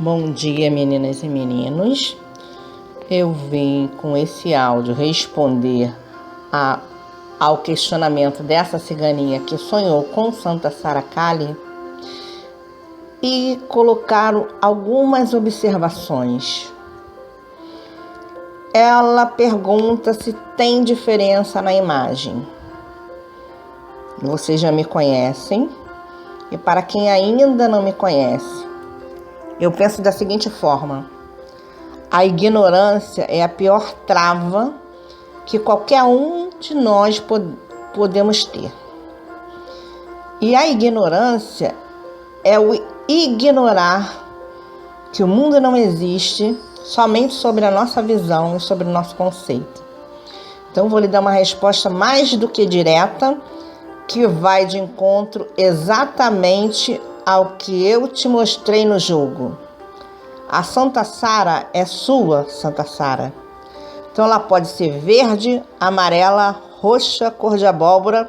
Bom dia, meninas e meninos. Eu vim com esse áudio responder ao questionamento dessa ciganinha que sonhou com Santa Sara Kali e colocar algumas observações. Ela pergunta se tem diferença na imagem. Vocês já me conhecem, e para quem ainda não me conhece, eu penso da seguinte forma: a ignorância é a pior trava que qualquer um de nós podemos ter. E a ignorância é o ignorar que o mundo não existe somente sobre a nossa visão e sobre o nosso conceito. Então, vou lhe dar uma resposta mais do que direta, que vai de encontro exatamente ao que eu te mostrei no jogo. A Santa Sara é sua Santa Sara. Então ela pode ser verde, amarela, roxa, cor de abóbora,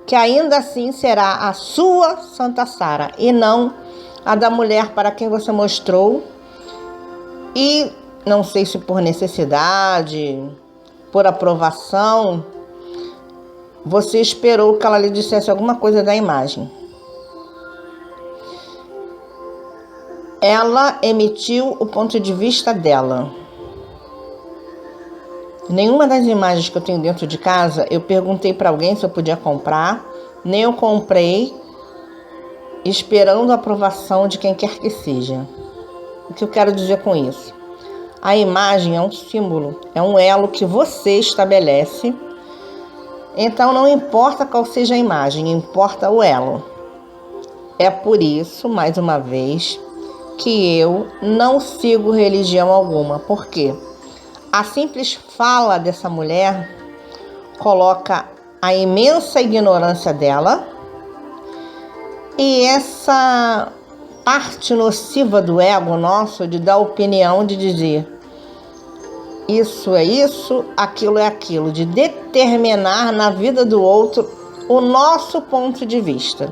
que ainda assim será a sua Santa Sara e não a da mulher para quem você mostrou. E não sei se por necessidade, por aprovação, você esperou que ela lhe dissesse alguma coisa da imagem. Ela emitiu o ponto de vista dela. Nenhuma das imagens que eu tenho dentro de casa, eu perguntei para alguém se eu podia comprar, nem eu comprei esperando a aprovação de quem quer que seja. O que eu quero dizer com isso? A imagem é um símbolo, é um elo que você estabelece. Então não importa qual seja a imagem, importa o elo. É por isso, mais uma vez, que eu não sigo religião alguma. Por quê? A simples fala dessa mulher coloca a imensa ignorância dela e essa parte nociva do ego nosso de dar opinião, de dizer isso é isso, aquilo é aquilo, de determinar na vida do outro o nosso ponto de vista.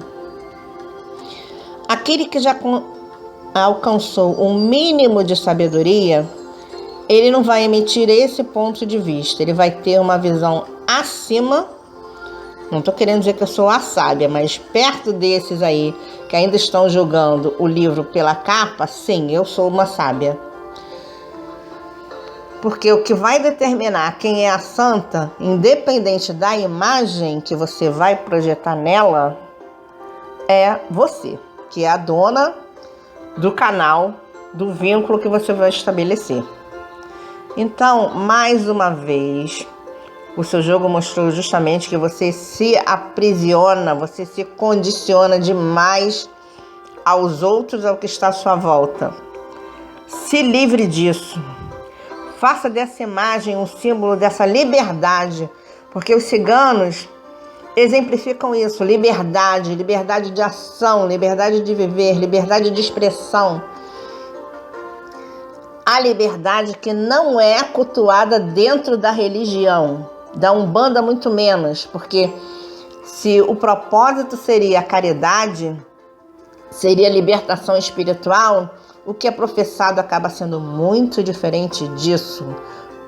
Aquele que já alcançou um mínimo de sabedoria, ele não vai emitir esse ponto de vista, ele vai ter uma visão acima. Não estou querendo dizer que eu sou a sábia, mas perto desses aí que ainda estão julgando o livro pela capa, sim, eu sou uma sábia. Porque o que vai determinar quem é a santa, independente da imagem que você vai projetar nela, é você, que é a dona do canal, do vínculo que você vai estabelecer. Então, mais uma vez, o seu jogo mostrou justamente que você se aprisiona, você se condiciona demais aos outros, ao que está à sua volta. Se livre disso. Faça dessa imagem um símbolo dessa liberdade, porque os ciganos exemplificam isso: liberdade, liberdade de ação, liberdade de viver, liberdade de expressão. A liberdade que não é cultuada dentro da religião, da Umbanda muito menos, porque se o propósito seria a caridade, seria a libertação espiritual, o que é professado acaba sendo muito diferente disso.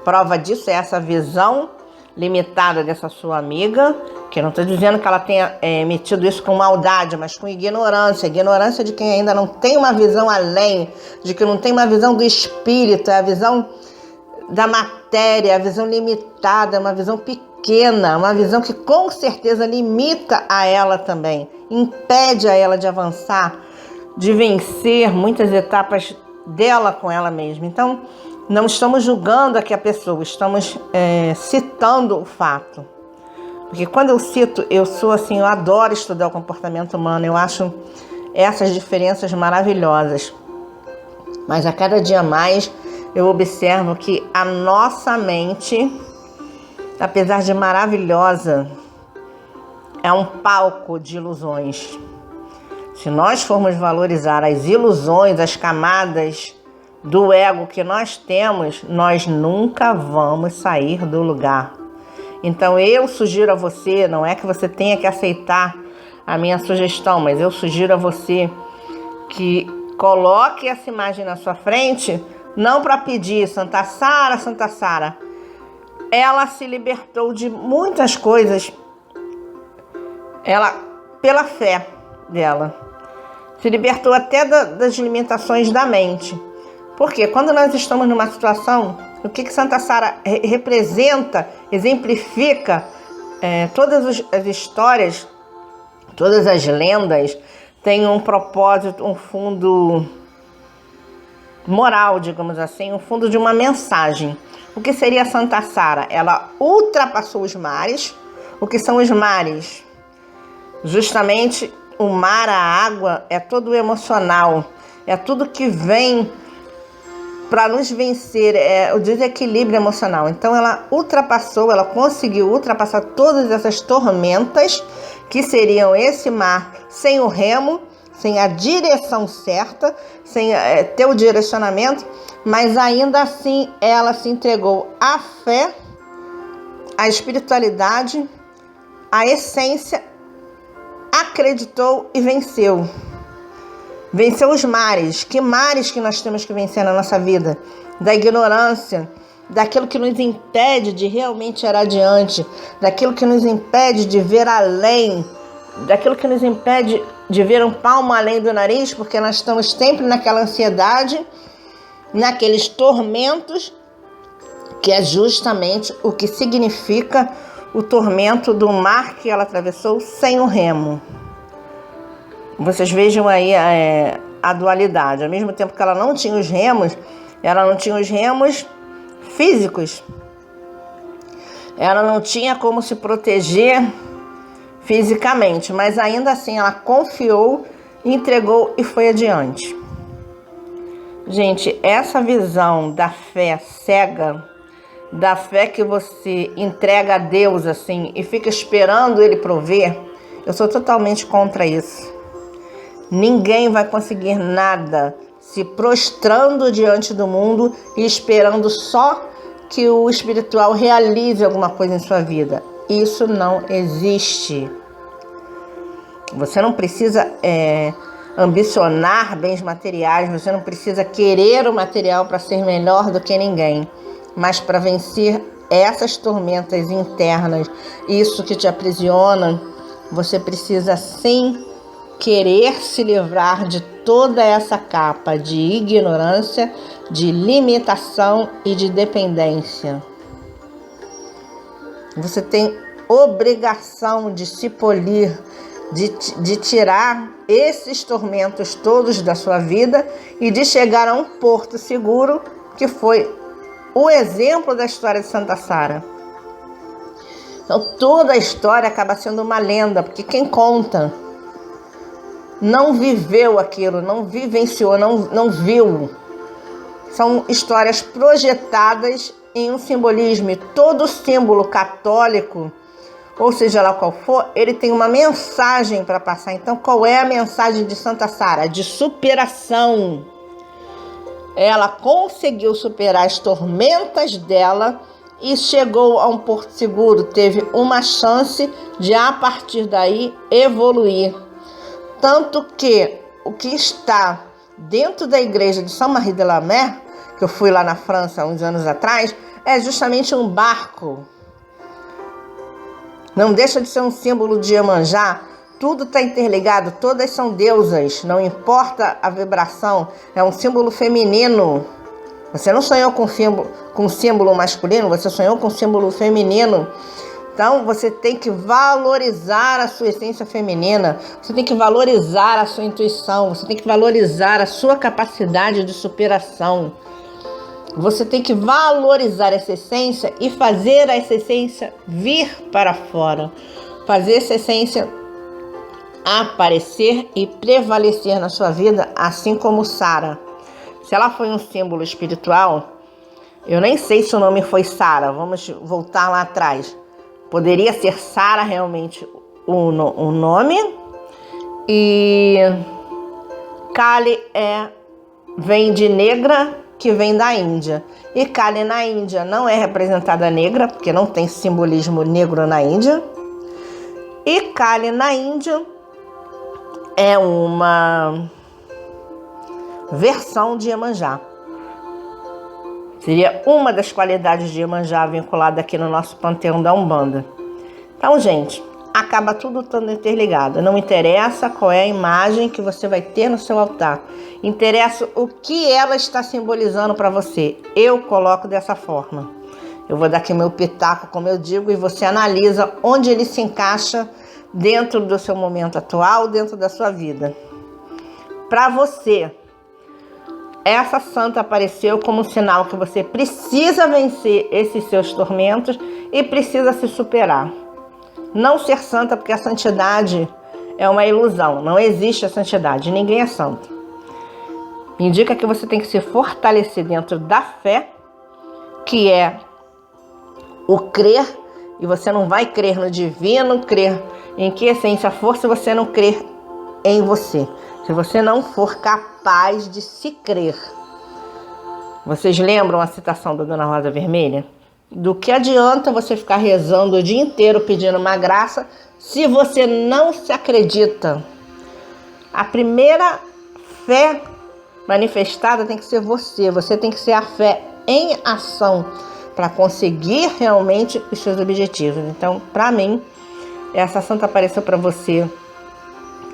Prova disso é essa visão limitada dessa sua amiga, que eu não estou dizendo que ela tenha emitido isso com maldade, mas com ignorância. Ignorância de quem ainda não tem uma visão além, de que não tem uma visão do espírito, é a visão da matéria, a visão limitada, uma visão pequena, uma visão que com certeza limita a ela também, impede a ela de avançar, de vencer muitas etapas dela com ela mesma. Então, não estamos julgando aqui a pessoa, estamos citando o fato. Porque quando eu cito, eu sou assim, eu adoro estudar o comportamento humano, eu acho essas diferenças maravilhosas. Mas a cada dia mais eu observo que a nossa mente, apesar de maravilhosa, é um palco de ilusões. Se nós formos valorizar as ilusões, as camadas do ego que nós temos, nós nunca vamos sair do lugar. Então eu sugiro a você, não é que você tenha que aceitar a minha sugestão, mas eu sugiro a você que Coloque essa imagem na sua frente, não para pedir Santa Sara, Santa Sara. Ela se libertou de muitas coisas, ela, pela fé dela, se libertou até das limitações da mente. Porque quando nós estamos numa situação, o que Santa Sara representa, exemplifica, todas as histórias, todas as lendas, tem um propósito, um fundo moral, digamos assim, um fundo de uma mensagem. O que seria Santa Sara? Ela ultrapassou os mares. O que são os mares? Justamente o mar, a água, é todo emocional, é tudo que vem para nos vencer, é o desequilíbrio emocional. Então ela conseguiu ultrapassar todas essas tormentas, que seriam esse mar sem o remo, sem a direção certa, sem ter o direcionamento, mas ainda assim ela se entregou à fé, à espiritualidade, à essência, acreditou e venceu. Venceu os mares. Que mares que nós temos que vencer na nossa vida? Da ignorância, daquilo que nos impede de realmente ir adiante, daquilo que nos impede de ver além, daquilo que nos impede de ver um palmo além do nariz, porque nós estamos sempre naquela ansiedade, naqueles tormentos, que é justamente o que significa o tormento do mar que ela atravessou sem o remo. Vocês vejam aí a dualidade. Ao mesmo tempo que ela não tinha os remos, físicos. Ela não tinha como se proteger fisicamente, mas ainda assim ela confiou, entregou e foi adiante. Gente, essa visão da fé cega, da fé que você entrega a Deus assim e fica esperando Ele prover, eu sou totalmente contra isso. Ninguém vai conseguir nada se prostrando diante do mundo e esperando só que o espiritual realize alguma coisa em sua vida. Isso não existe. Você não precisa ambicionar bens materiais, você não precisa querer o material para ser melhor do que ninguém. Mas para vencer essas tormentas internas, isso que te aprisiona, você precisa sim querer se livrar de toda essa capa de ignorância, de limitação e de dependência. Você tem obrigação de se polir, de tirar esses tormentos todos da sua vida e de chegar a um porto seguro, que foi o exemplo da história de Santa Sara. Então toda a história acaba sendo uma lenda, porque quem conta não viveu aquilo, não vivenciou, não viu. São histórias projetadas em um simbolismo, e todo símbolo católico, ou seja lá qual for, ele tem uma mensagem para passar. Então, qual é a mensagem de Santa Sara? De superação. Ela conseguiu superar as tormentas dela e chegou a um porto seguro, teve uma chance de, a partir daí, evoluir. Tanto que o que está dentro da igreja de Saint-Marie de la Mer, que eu fui lá na França há uns anos atrás, é justamente um barco. Não deixa de ser um símbolo de Iemanjá. Tudo está interligado, todas são deusas, não importa a vibração, é um símbolo feminino. Você não sonhou com símbolo masculino, você sonhou com símbolo feminino. Então, você tem que valorizar a sua essência feminina, você tem que valorizar a sua intuição, você tem que valorizar a sua capacidade de superação. Você tem que valorizar essa essência e fazer essa essência vir para fora. Fazer essa essência aparecer e prevalecer na sua vida, assim como Sara. Se ela foi um símbolo espiritual, eu nem sei se o nome foi Sara, vamos voltar lá atrás. Poderia ser Sara realmente o nome. E Kali vem de negra, que vem da Índia. E Kali na Índia não é representada negra, porque não tem simbolismo negro na Índia. E Kali na Índia é uma versão de Iemanjá. Seria uma das qualidades de Iemanjá vinculada aqui no nosso panteão da Umbanda. Então, gente, acaba tudo estando interligado. Não interessa qual é a imagem que você vai ter no seu altar. Interessa o que ela está simbolizando para você. Eu coloco dessa forma. Eu vou dar aqui meu pitaco, como eu digo, e você analisa onde ele se encaixa dentro do seu momento atual, dentro da sua vida. Para você, essa santa apareceu como um sinal que você precisa vencer esses seus tormentos e precisa se superar. Não ser santa, porque a santidade é uma ilusão. Não existe a santidade, ninguém é santo. Indica que você tem que se fortalecer dentro da fé, que é o crer, e você não vai crer no divino, crer em que essência for se você não crer em você. Se você não for capaz de se crer. Vocês lembram a citação da Dona Rosa Vermelha? Do que adianta você ficar rezando o dia inteiro pedindo uma graça se você não se acredita? A primeira fé manifestada tem que ser você. Você tem que ser a fé em ação para conseguir realmente os seus objetivos. Então, para mim, essa santa apareceu para você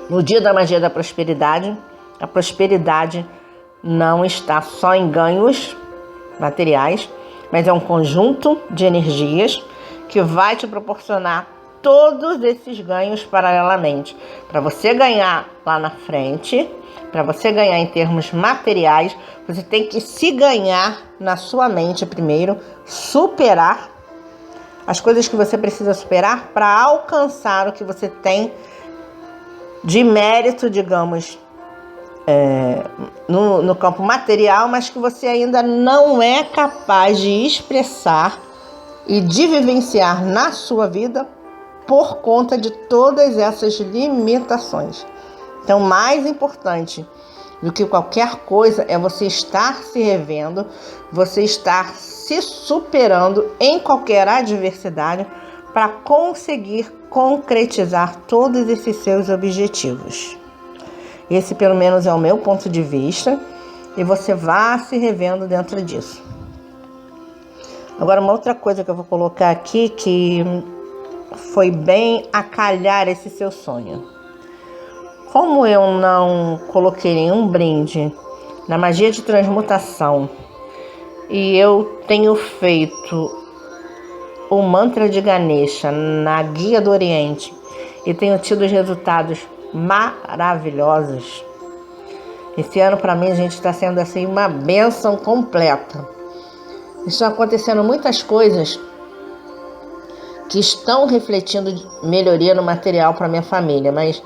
no dia da magia da prosperidade. A prosperidade não está só em ganhos materiais, mas é um conjunto de energias que vai te proporcionar todos esses ganhos paralelamente. Para você ganhar lá na frente, para você ganhar em termos materiais, você tem que se ganhar na sua mente primeiro, superar as coisas que você precisa superar para alcançar o que você tem de mérito, digamos, no campo material, mas que você ainda não é capaz de expressar e de vivenciar na sua vida por conta de todas essas limitações. Então, mais importante do que qualquer coisa é você estar se revendo, você estar se superando em qualquer adversidade para conseguir concretizar todos esses seus objetivos. Esse, pelo menos, é o meu ponto de vista, e você vá se revendo dentro disso. Agora, uma outra coisa que eu vou colocar aqui, que foi bem a calhar esse seu sonho. Como eu não coloquei nenhum brinde na magia de transmutação, e eu tenho feito o mantra de Ganesha na Guia do Oriente, e tenho tido resultados maravilhosos. Esse ano para mim, gente, está sendo assim uma bênção completa. Estão acontecendo muitas coisas que estão refletindo melhoria no material para minha família, mas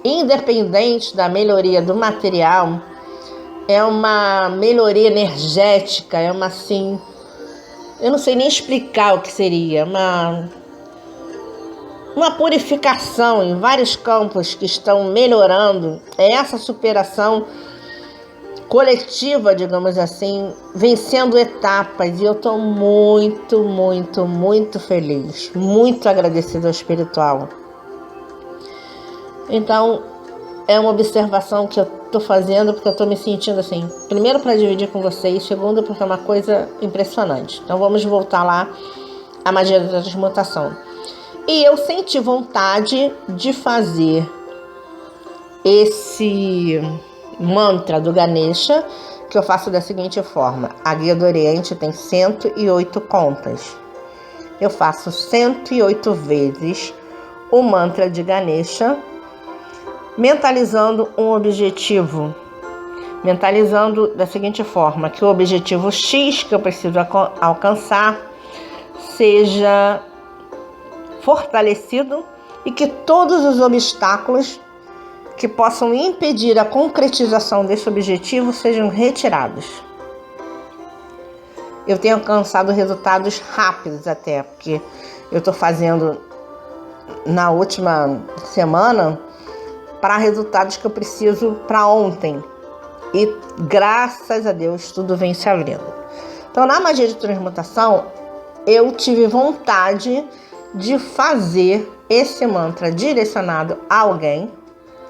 independente da melhoria do material, é uma melhoria energética, é uma assim, eu não sei nem explicar o que seria, uma purificação em vários campos que estão melhorando. É essa superação coletiva, digamos assim, vencendo etapas, e eu estou muito, muito, muito feliz, muito agradecida ao espiritual. Então, é uma observação que eu estou fazendo porque eu estou me sentindo assim, primeiro para dividir com vocês, segundo porque é uma coisa impressionante. Então vamos voltar lá à magia da transmutação. E eu senti vontade de fazer esse mantra do Ganesha, que eu faço da seguinte forma. A Guia do Oriente tem 108 contas. Eu faço 108 vezes o mantra de Ganesha, mentalizando um objetivo. Mentalizando da seguinte forma, que o objetivo X que eu preciso alcançar seja fortalecido e que todos os obstáculos que possam impedir a concretização desse objetivo sejam retirados. Eu tenho alcançado resultados rápidos até, porque eu estou fazendo na última semana para resultados que eu preciso para ontem. E graças a Deus tudo vem se abrindo. Então, na magia de transmutação, eu tive vontade de fazer esse mantra direcionado a alguém,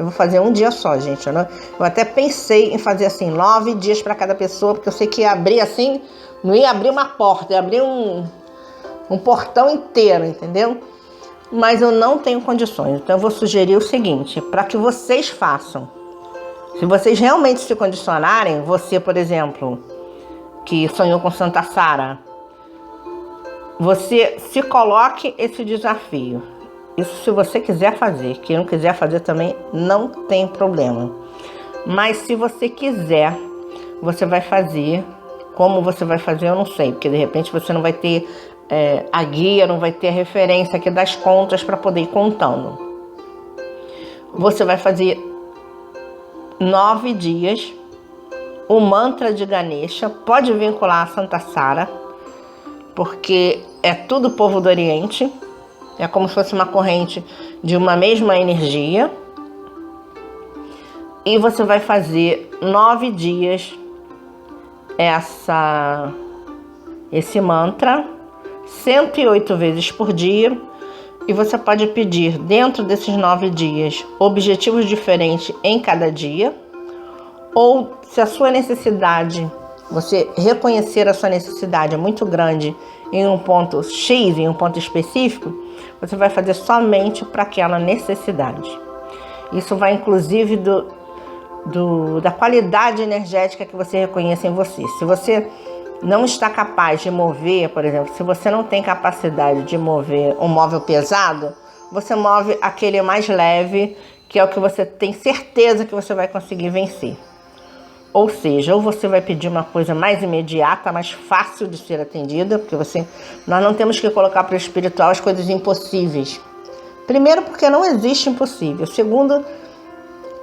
Eu vou fazer um dia só, gente. Eu até pensei em fazer assim, 9 dias para cada pessoa, porque eu sei que ia abrir assim, não ia abrir uma porta, ia abrir um portão inteiro, entendeu? Mas eu não tenho condições. Então eu vou sugerir o seguinte, para que vocês façam. Se vocês realmente se condicionarem, você, por exemplo, que sonhou com Santa Sara, você se coloque esse desafio. Isso se você quiser fazer. Quem não quiser fazer também não tem problema. Mas se você quiser, você vai fazer. Como você vai fazer, eu não sei. Porque de repente você não vai ter a guia, não vai ter a referência aqui das contas para poder ir contando. Você vai fazer 9 dias. O mantra de Ganesha pode vincular a Santa Sara, porque é tudo povo do Oriente. É como se fosse uma corrente de uma mesma energia. E você vai fazer 9 dias esse mantra, 108 vezes por dia. E você pode pedir dentro desses 9 dias objetivos diferentes em cada dia. Ou se a sua necessidade, você reconhecer a sua necessidade é muito grande em um ponto X, em um ponto específico, você vai fazer somente para aquela necessidade. Isso vai inclusive da qualidade energética que você reconhece em você. Se você não está capaz de mover, por exemplo, se você não tem capacidade de mover um móvel pesado, você move aquele mais leve, que é o que você tem certeza que você vai conseguir vencer. Ou seja, ou você vai pedir uma coisa mais imediata, mais fácil de ser atendida, porque nós não temos que colocar para o espiritual as coisas impossíveis. Primeiro, porque não existe impossível. Segundo,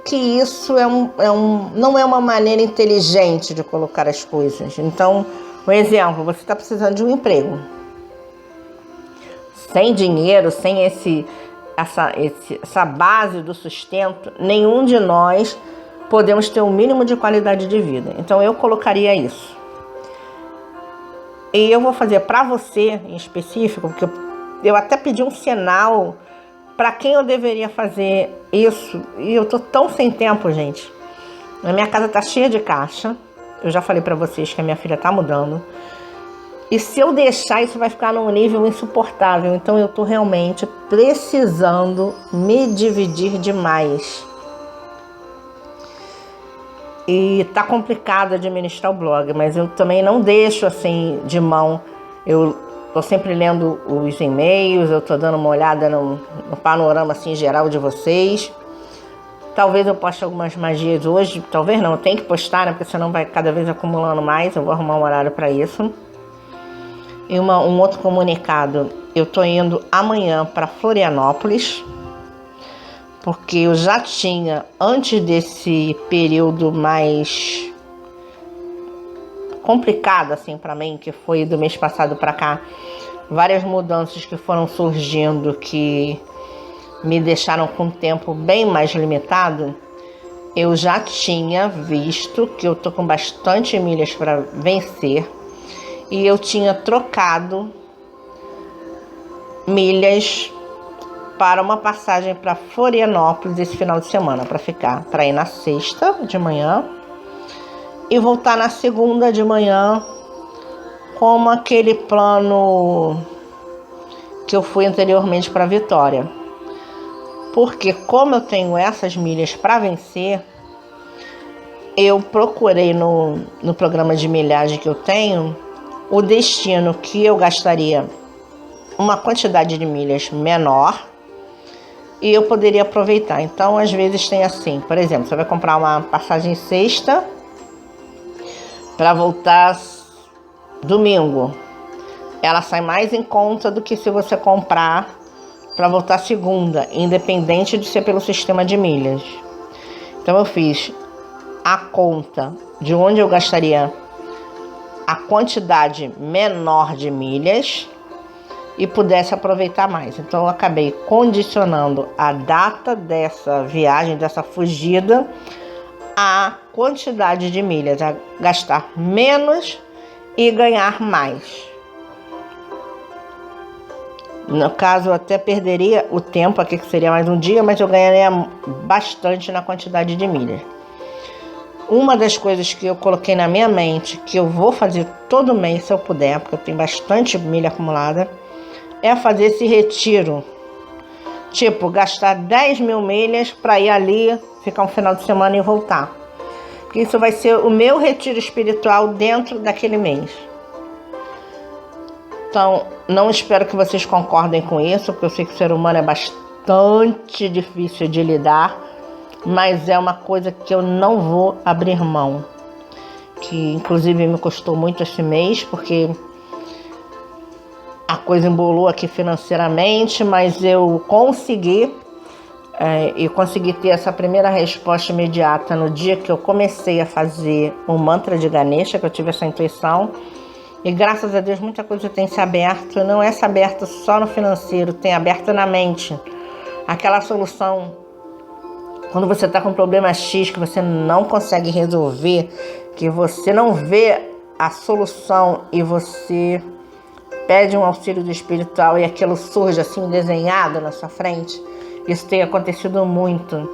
que isso não é uma maneira inteligente de colocar as coisas. Então, um exemplo, você está precisando de um emprego. Sem dinheiro, sem essa base do sustento, nenhum de nós podemos ter um mínimo de qualidade de vida. Então eu colocaria isso. E eu vou fazer para você em específico, porque eu até pedi um sinal para quem eu deveria fazer isso. E eu tô tão sem tempo, gente. A minha casa tá cheia de caixa. Eu já falei para vocês que a minha filha tá mudando. E se eu deixar, isso vai ficar num nível insuportável. Então eu tô realmente precisando me dividir demais. E tá complicado administrar o blog, mas eu também não deixo assim de mão. Eu tô sempre lendo os e-mails, eu tô dando uma olhada no panorama assim geral de vocês. Talvez eu poste algumas magias hoje, talvez não, eu tenho que postar, né? Porque senão vai cada vez acumulando mais, eu vou arrumar um horário para isso. E um outro comunicado, eu tô indo amanhã para Florianópolis, porque eu já tinha, antes desse período mais complicado assim para mim, que foi do mês passado para cá, várias mudanças que foram surgindo que me deixaram com um tempo bem mais limitado. Eu já tinha visto que eu tô com bastante milhas para vencer e eu tinha trocado milhas para uma passagem para Florianópolis esse final de semana, para ir na sexta de manhã e voltar na segunda de manhã, como aquele plano que eu fui anteriormente para Vitória. Porque como eu tenho essas milhas para vencer, eu procurei no programa de milhagem que eu tenho o destino que eu gastaria uma quantidade de milhas menor e eu poderia aproveitar. Então, às vezes tem assim, por exemplo, você vai comprar uma passagem sexta para voltar domingo. Ela sai mais em conta do que se você comprar para voltar segunda, independente de ser pelo sistema de milhas. Então, eu fiz a conta de onde eu gastaria a quantidade menor de milhas e pudesse aproveitar mais. Então eu acabei condicionando a data dessa viagem, dessa fugida, à quantidade de milhas, a gastar menos e ganhar mais. No caso, eu até perderia o tempo aqui, que seria mais um dia, mas eu ganharia bastante na quantidade de milhas. Uma das coisas que eu coloquei na minha mente, que eu vou fazer todo mês se eu puder, porque eu tenho bastante milha acumulada, é fazer esse retiro. Tipo, gastar 10 mil milhas para ir ali, ficar um final de semana e voltar. Porque isso vai ser o meu retiro espiritual dentro daquele mês. Então, não espero que vocês concordem com isso, porque eu sei que o ser humano é bastante difícil de lidar, mas é uma coisa que eu não vou abrir mão. Que inclusive me custou muito esse mês, porque a coisa embolou aqui financeiramente, mas eu consegui ter essa primeira resposta imediata no dia que eu comecei a fazer o mantra de Ganesha, que eu tive essa intuição. E graças a Deus muita coisa tem se aberto, não é se aberto só no financeiro, tem aberto na mente. Aquela solução, quando você está com um problema X que você não consegue resolver, que você não vê a solução e você pede um auxílio do espiritual e aquilo surge assim desenhado na sua frente. Isso tem acontecido muito.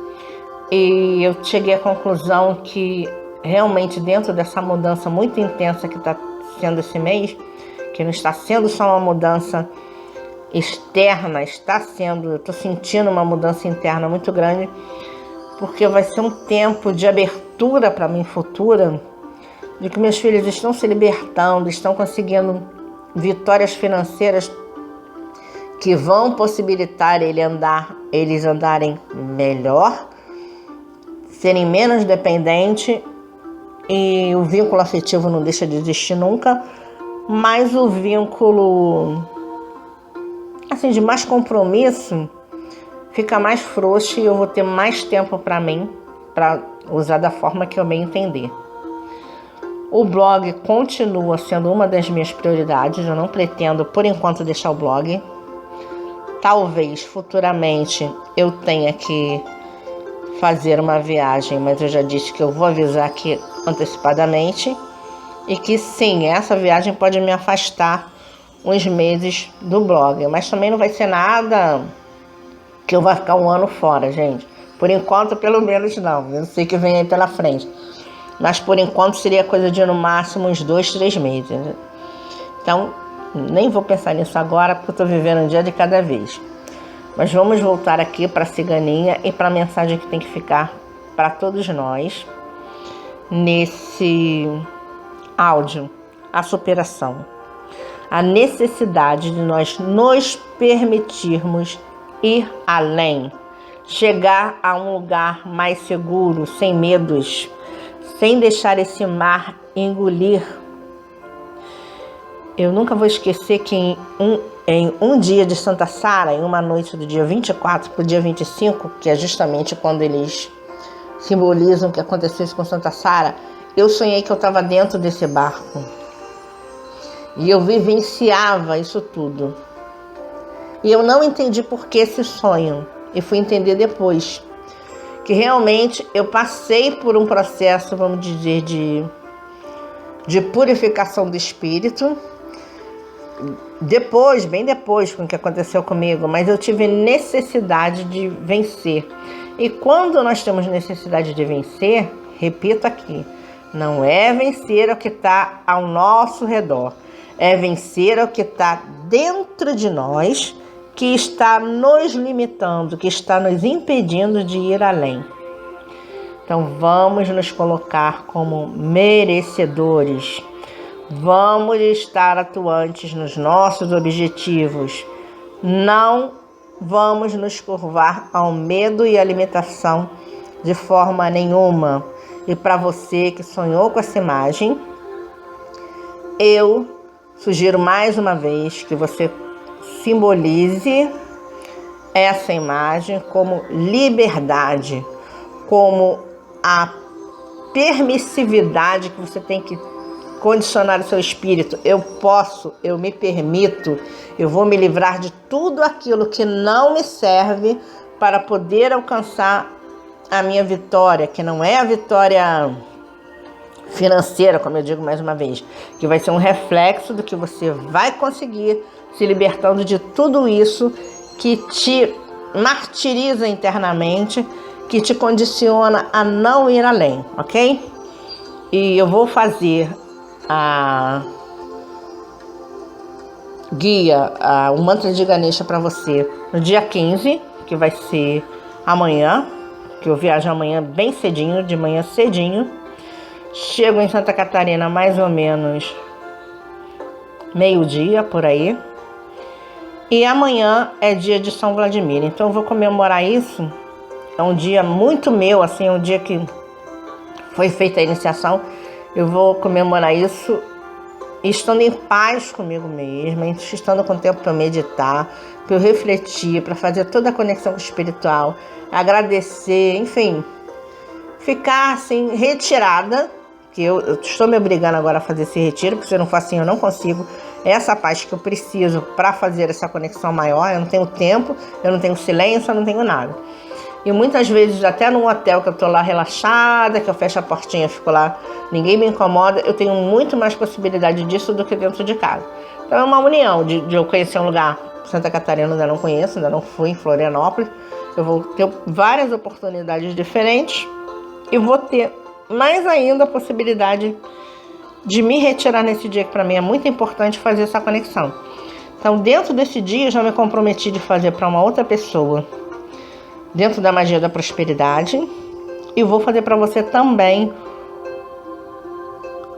E eu cheguei à conclusão que realmente dentro dessa mudança muito intensa que está sendo esse mês, que não está sendo só uma mudança externa, eu estou sentindo uma mudança interna muito grande, porque vai ser um tempo de abertura para mim futura, de que meus filhos estão se libertando, estão conseguindo vitórias financeiras que vão possibilitar eles andarem melhor, serem menos dependentes. E o vínculo afetivo não deixa de existir nunca, mas o vínculo assim, de mais compromisso fica mais frouxo e eu vou ter mais tempo para mim, para usar da forma que eu bem entender. O blog continua sendo uma das minhas prioridades, eu não pretendo por enquanto deixar o blog. Talvez futuramente eu tenha que fazer uma viagem, mas eu já disse que eu vou avisar aqui antecipadamente e que sim, essa viagem pode me afastar uns meses do blog, mas também não vai ser nada que eu vá ficar um ano fora, gente. Por enquanto, pelo menos não, eu sei que vem aí pela frente, mas por enquanto seria coisa de no máximo uns 2, 3 meses. Então, nem vou pensar nisso agora, porque eu estou vivendo um dia de cada vez. Mas vamos voltar aqui para a ciganinha e para a mensagem que tem que ficar para todos nós nesse áudio: a superação. A necessidade de nós nos permitirmos ir além, chegar a um lugar mais seguro, sem medos, sem deixar esse mar engolir. Eu nunca vou esquecer que em um dia de Santa Sara, em uma noite do dia 24 para o dia 25, que é justamente quando eles simbolizam o que acontecesse com Santa Sara, eu sonhei que eu estava dentro desse barco. E eu vivenciava isso tudo. E eu não entendi por que esse sonho. E fui entender depois. Que realmente eu passei por um processo, vamos dizer, de purificação do espírito. Depois, bem depois com o que aconteceu comigo, mas eu tive necessidade de vencer. E quando nós temos necessidade de vencer, repito aqui, não é vencer o que está ao nosso redor, é vencer o que está dentro de nós, que está nos limitando, que está nos impedindo de ir além. Então vamos nos colocar como merecedores. Vamos estar atuantes nos nossos objetivos. Não vamos nos curvar ao medo e à limitação de forma nenhuma. E para você que sonhou com essa imagem, eu sugiro mais uma vez que você simbolize essa imagem como liberdade, como a permissividade que você tem que condicionar o seu espírito. Eu posso, eu me permito, eu vou me livrar de tudo aquilo que não me serve para poder alcançar a minha vitória, que não é a vitória financeira, como eu digo mais uma vez, que vai ser um reflexo do que você vai conseguir se libertando de tudo isso que te martiriza internamente, que te condiciona a não ir além, ok? E eu vou fazer a guia, o mantra de Ganesha para você no dia 15, que vai ser amanhã, que eu viajo amanhã bem cedinho, de manhã cedinho. Chego em Santa Catarina mais ou menos meio-dia, por aí. E amanhã é dia de São Vladimir, então eu vou comemorar isso. É um dia muito meu, assim, é um dia que foi feita a iniciação. Eu vou comemorar isso estando em paz comigo mesma, estando com tempo para meditar, para eu refletir, para fazer toda a conexão espiritual, agradecer, enfim, ficar assim retirada, que eu estou me obrigando agora a fazer esse retiro, porque se eu não for assim eu não consigo. Essa paz que eu preciso para fazer essa conexão maior, eu não tenho tempo, eu não tenho silêncio, eu não tenho nada. E muitas vezes, até num hotel que eu tô lá relaxada, que eu fecho a portinha, fico lá, ninguém me incomoda, eu tenho muito mais possibilidade disso do que dentro de casa. Então é uma união de eu conhecer um lugar. Santa Catarina ainda não conheço, ainda não fui, em Florianópolis. Eu vou ter várias oportunidades diferentes e vou ter mais ainda a possibilidade de me retirar nesse dia, que para mim é muito importante fazer essa conexão. Então, dentro desse dia, eu já me comprometi de fazer para uma outra pessoa, dentro da magia da prosperidade, e vou fazer para você também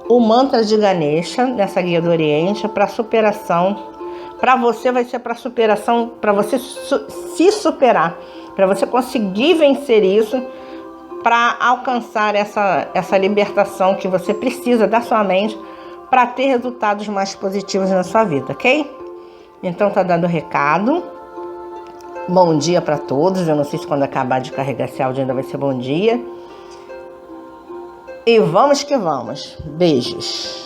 o mantra de Ganesha, nessa guia do Oriente, para superação. Para você vai ser para superação, para você se superar, para você conseguir vencer isso, para alcançar essa libertação que você precisa da sua mente para ter resultados mais positivos na sua vida, ok? Então tá dando o recado. Bom dia para todos. Eu não sei se quando acabar de carregar esse áudio ainda vai ser bom dia. E vamos que vamos. Beijos.